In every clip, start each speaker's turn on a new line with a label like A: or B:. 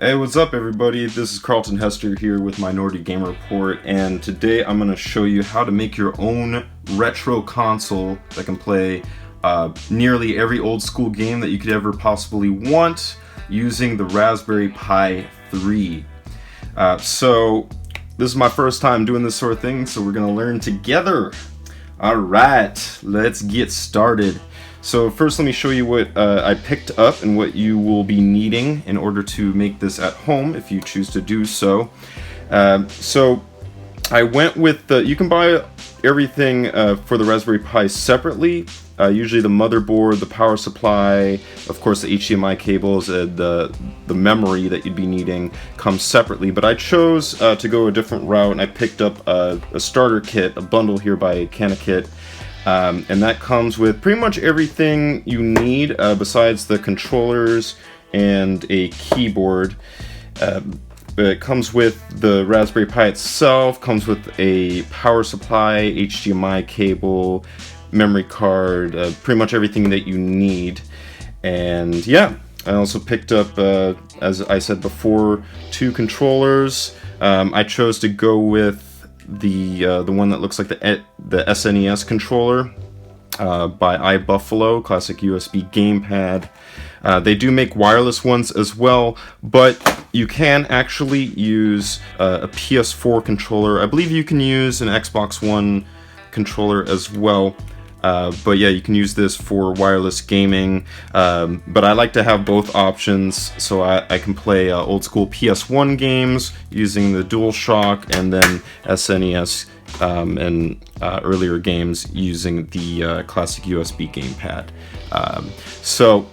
A: Hey, what's up everybody? This is Carlton Hester here with Minority Game Report, and today I'm going to show you how to make your own retro console that can play nearly every old school game that you could ever possibly want using the Raspberry Pi 3. So this is my first time doing this sort of thing, so we're going to learn together. Alright, let's get started. So first let me show you what I picked up and what you will be needing in order to make this at home if you choose to do so. So I went with you can buy everything for the Raspberry Pi separately. Usually the motherboard, the power supply, of course the HDMI cables, and the memory that you'd be needing comes separately. But I chose to go a different route, and I picked up a starter kit, a bundle here by CanaKit. And that comes with pretty much everything you need besides the controllers and a keyboard. It comes with the Raspberry Pi itself, comes with a power supply, HDMI cable, memory card, pretty much everything that you need. And yeah, I also picked up, as I said before, 2 controllers. I chose to go with the one that looks like the SNES controller by iBuffalo, classic USB gamepad. They do make wireless ones as well, but you can actually use a PS4 controller. I believe you can use an Xbox One controller as well. But yeah, you can use this for wireless gaming, but I like to have both options, so I can play old school PS1 games using the DualShock, and then SNES and earlier games using the classic USB gamepad. So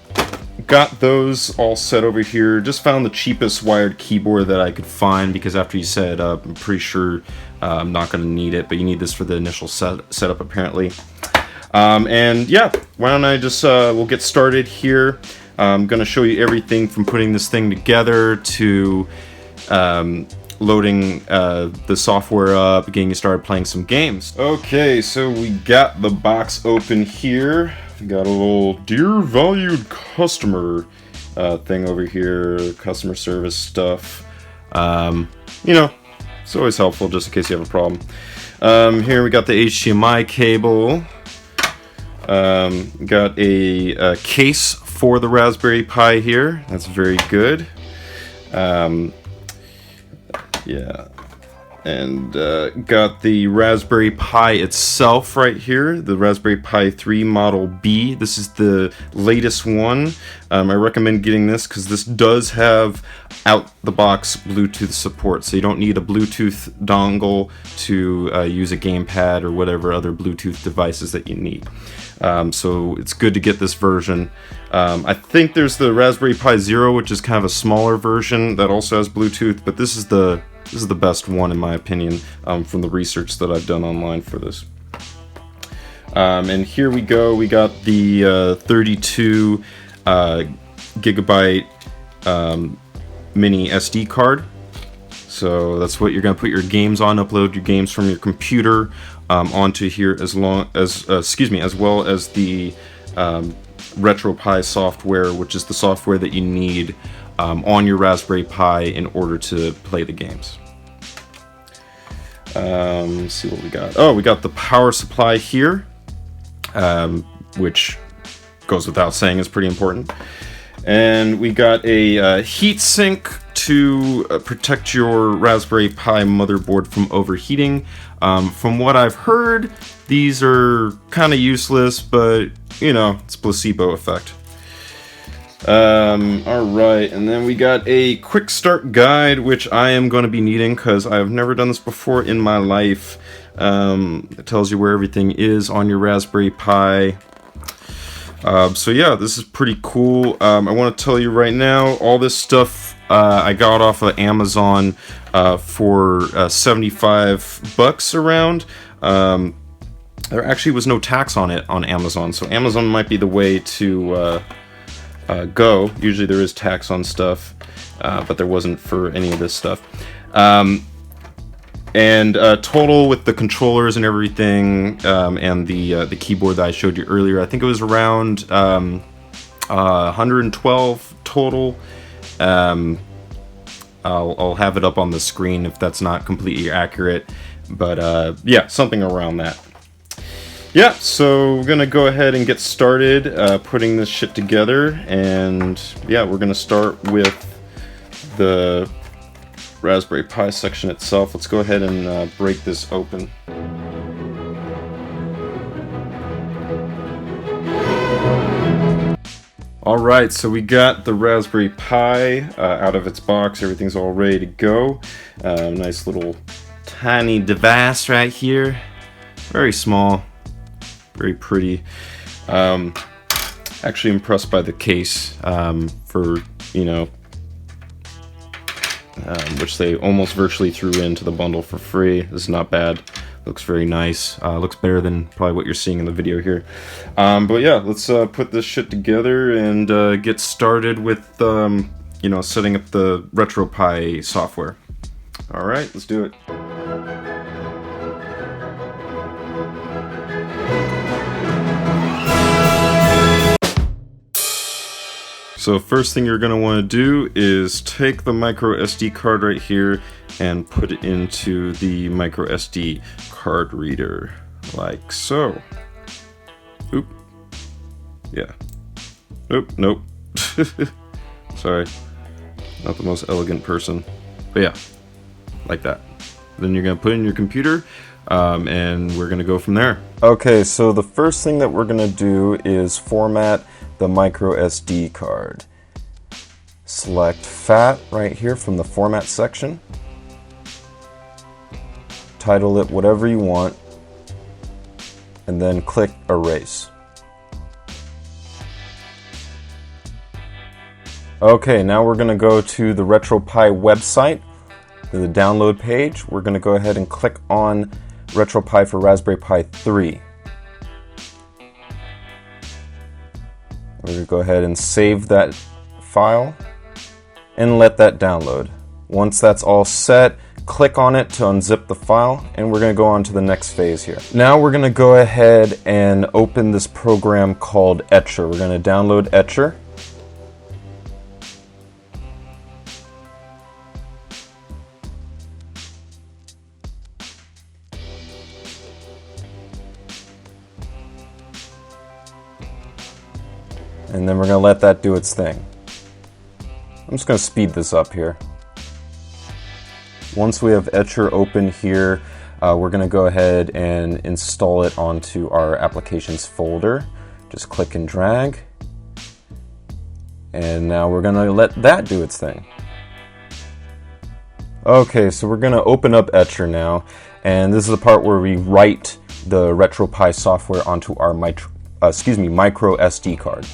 A: got those all set over here. Just found the cheapest wired keyboard that I could find, because after you set it up, I'm pretty sure I'm not going to need it, but you need this for the initial setup apparently. And yeah, why don't I just, we'll get started here. I'm going to show you everything from putting this thing together to loading the software up, getting you started playing some games. Okay, so we got the box open here. We got a little Dear Valued Customer thing over here, customer service stuff. You know, it's always helpful just in case you have a problem. Here we got the HDMI cable. Got a case for the Raspberry Pi here. That's very good. Yeah. And got the Raspberry Pi itself right here, the Raspberry Pi 3 Model B. This is the latest one. I recommend getting this because this does have out-the-box Bluetooth support, so you don't need a Bluetooth dongle to use a gamepad or whatever other Bluetooth devices that you need. So it's good to get this version. I think there's the Raspberry Pi Zero, which is kind of a smaller version that also has Bluetooth, but this is the best one in my opinion, from the research that I've done online for this. And here we go. We got the 32 gigabyte mini SD card. So that's what you're going to put your games on. Upload your games from your computer onto here, as well as the Retropie software, which is the software that you need on your Raspberry Pi in order to play the games. Let's see what we got. Oh, we got the power supply here, which goes without saying is pretty important. And we got a heat sink to protect your Raspberry Pi motherboard from overheating. From what I've heard, these are kind of useless, but you know, it's placebo effect. Alright, and then we got a quick start guide, which I am going to be needing because I have never done this before in my life. It tells you where everything is on your Raspberry Pi. So yeah, this is pretty cool. I want to tell you right now, all this stuff I got off of Amazon for $75 around. There actually was no tax on it on Amazon, so Amazon might be the way to go. Usually there is tax on stuff, but there wasn't for any of this stuff. And total with the controllers and everything, and the keyboard that I showed you earlier, I think it was around 112 total. I'll have it up on the screen if that's not completely accurate, but yeah, something around that. Yeah, so we're gonna go ahead and get started putting this shit together, and yeah, we're gonna start with the Raspberry Pi section itself. Let's go ahead and break this open. Alright, so we got the Raspberry Pi out of its box. Everything's all ready to go. Nice little tiny device right here. Very small. Very pretty. Actually impressed by the case for, you know, which they almost virtually threw into the bundle for free. This is not bad. Looks very nice. Looks better than probably what you're seeing in the video here. But yeah, let's put this shit together and get started with, you know, setting up the Retropie software. Alright, let's do it. So first thing you're going to want to do is take the micro SD card right here and put it into the micro SD card reader, like so. Oop. Yeah. Oop, nope. Sorry. Not the most elegant person. But yeah, like that. Then you're going to put it in your computer, and we're going to go from there. Okay, so the first thing that we're going to do is format the micro SD card. Select FAT right here from the format section. Title it whatever you want, and then click erase. Okay, now we're going to go to the Retropie website, to the download page. We're going to go ahead and click on Retropie for Raspberry Pi 3. We're going to go ahead and save that file and let that download. Once that's all set, click on it to unzip the file, and we're going to go on to the next phase here. Now we're going to go ahead and open this program called Etcher. We're going to download Etcher. And then we're going to let that do its thing. I'm just going to speed this up here. Once we have Etcher open here, we're going to go ahead and install it onto our applications folder. Just click and drag. And now we're going to let that do its thing. Okay, so we're going to open up Etcher now. And this is the part where we write the Retropie software onto our micro SD card.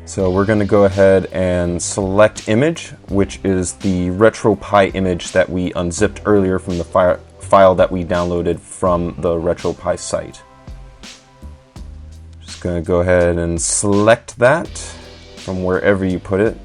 A: So we're going to go ahead and select image, which is the Retropie image that we unzipped earlier from the file that we downloaded from the Retropie site. Just going to go ahead and select that from wherever you put it.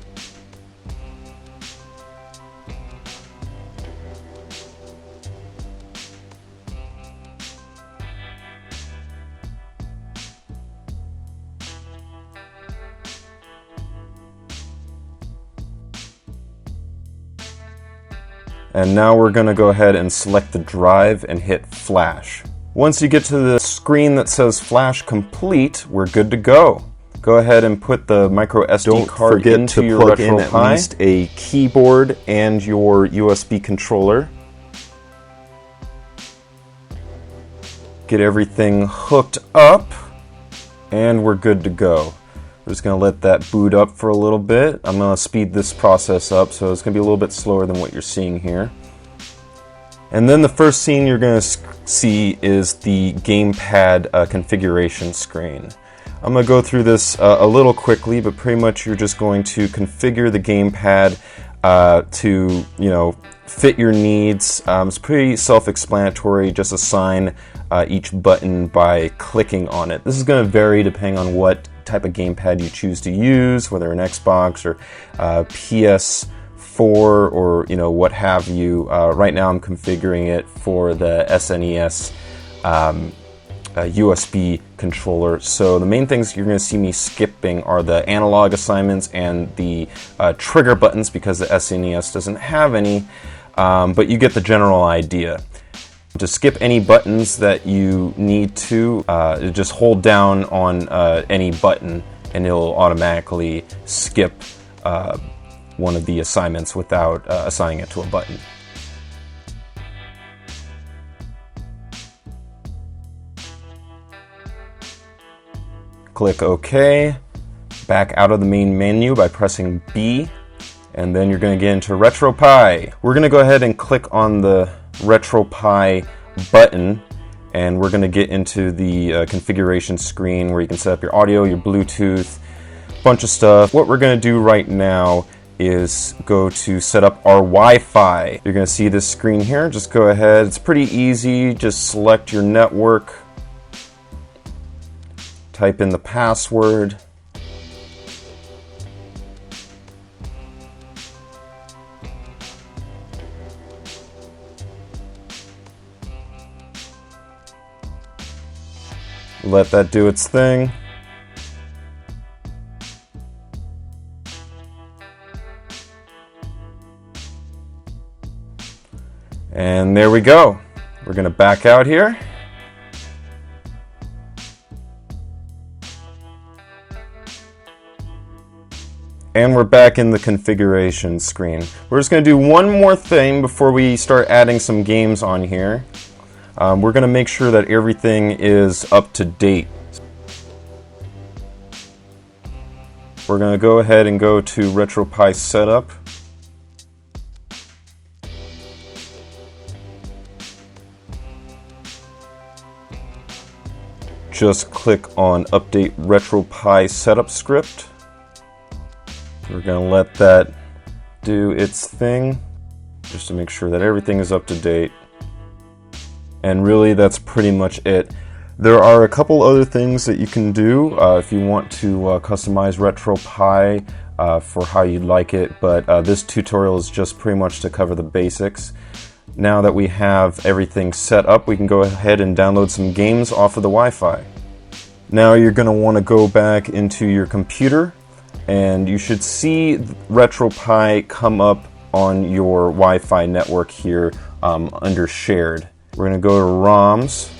A: And now we're going to go ahead and select the drive and hit flash. Once you get to the screen that says flash complete, we're good to go. Go ahead and put the micro SD card into your Retropie. Don't forget to plug in at least a keyboard and your USB controller. Get everything hooked up, and we're good to go. We're just going to let that boot up for a little bit. I'm going to speed this process up, so it's going to be a little bit slower than what you're seeing here. And then the first scene you're going to see is the Gamepad configuration screen. I'm going to go through this a little quickly, but pretty much you're just going to configure the Gamepad to, you know, fit your needs. It's pretty self-explanatory. Just assign each button by clicking on it. This is going to vary depending on what type of gamepad you choose to use, whether an Xbox or PS4 or, you know, what have you. Right now I'm configuring it for the SNES USB controller. So the main things you're going to see me skipping are the analog assignments and the trigger buttons, because the SNES doesn't have any, but you get the general idea. To skip any buttons that you need to, just hold down on any button and it'll automatically skip one of the assignments without assigning it to a button. Click OK, back out of the main menu by pressing B, and then you're going to get into Retropie. We're going to go ahead and click on the Retropie button, and we're going to get into the configuration screen where you can set up your audio, your Bluetooth, bunch of stuff. What we're going to do right now is go to set up our Wi-Fi. You're going to see this screen here. Just go ahead. It's pretty easy. Just select your network. Type in the password. Let that do its thing. And there we go. We're going to back out here. And we're back in the configuration screen. We're just going to do one more thing before we start adding some games on here. We're going to make sure that everything is up to date. We're going to go ahead and go to Retropie Setup. Just click on Update Retropie Setup Script. We're going to let that do its thing, just to make sure that everything is up to date. And really, that's pretty much it. There are a couple other things that you can do if you want to customize Retropie for how you'd like it, but this tutorial is just pretty much to cover the basics. Now that we have everything set up, we can go ahead and download some games off of the Wi-Fi. Now you're going to want to go back into your computer, and you should see Retropie come up on your Wi-Fi network here under Shared. We're going to go to ROMs.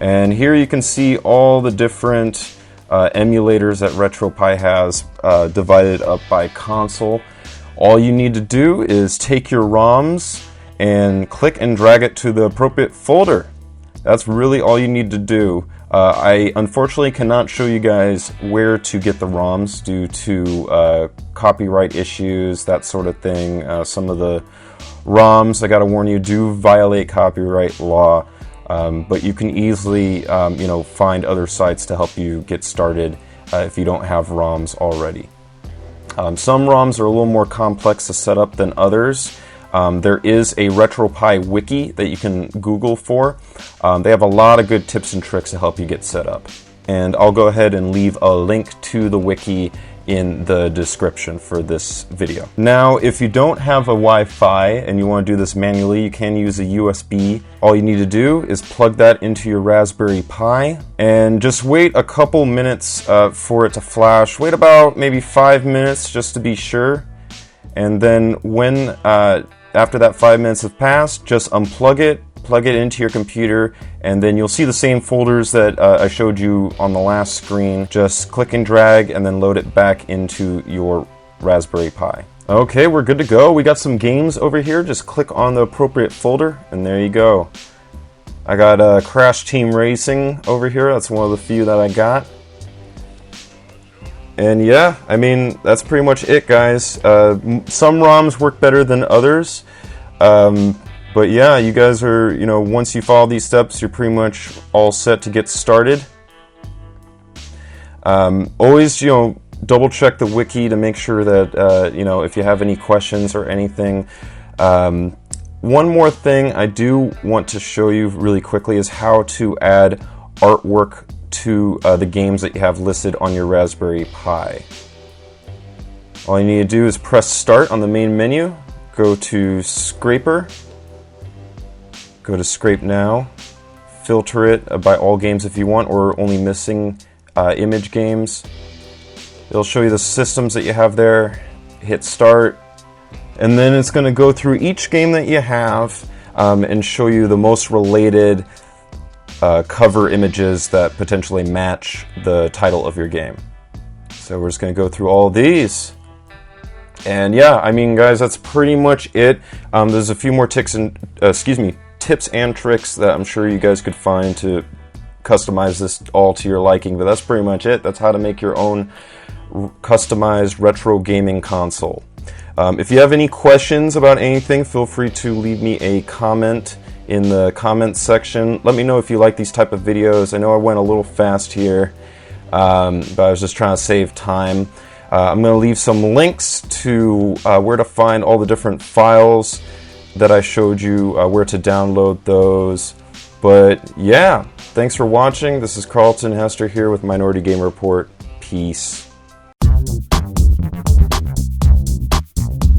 A: And here you can see all the different emulators that Retropie has divided up by console. All you need to do is take your ROMs and click and drag it to the appropriate folder. That's really all you need to do. I unfortunately cannot show you guys where to get the ROMs due to copyright issues, that sort of thing. Some of the ROMs, I gotta warn you, do violate copyright law, but you can easily find other sites to help you get started if you don't have ROMs already. Some ROMs are a little more complex to set up than others. There is a Retropie wiki that you can Google for. They have a lot of good tips and tricks to help you get set up. And I'll go ahead and leave a link to the wiki in the description for this video. Now, if you don't have a Wi-Fi and you want to do this manually, you can use a USB. All you need to do is plug that into your Raspberry Pi and just wait a couple minutes for it to flash. Wait about maybe 5 minutes just to be sure. And then when after that 5 minutes have passed, just unplug it, plug it into your computer, and then you'll see the same folders that I showed you on the last screen. Just click and drag and then load it back into your Raspberry Pi. Okay, we're good to go. We got some games over here. Just click on the appropriate folder, and there you go. I got Crash Team Racing over here. That's one of the few that I got. And yeah, I mean, that's pretty much it, guys. Some ROMs work better than others. But yeah, you guys are, once you follow these steps, you're pretty much all set to get started. Always, double check the wiki to make sure that, if you have any questions or anything. One more thing I do want to show you really quickly is how to add artwork to the games that you have listed on your Raspberry Pi. All you need to do is press Start on the main menu, go to Scraper, Go to Scrape Now, filter it by all games if you want, or only missing image games. It'll show you the systems that you have there. Hit Start, and then it's going to go through each game that you have and show you the most related cover images that potentially match the title of your game. So we're just going to go through all of these. And yeah, I mean, guys, that's pretty much it. There's a few more tips and tricks that I'm sure you guys could find to customize this all to your liking, but that's pretty much it. That's how to make your own customized retro gaming console. If you have any questions about anything, feel free to leave me a comment in the comments section. Let me know if you like these type of videos. I know I went a little fast here, but I was just trying to save time. I'm going to leave some links to where to find all the different files that I showed you, where to download those. But yeah, thanks for watching. This is Carlton Hester here with Minority Game Report. Peace.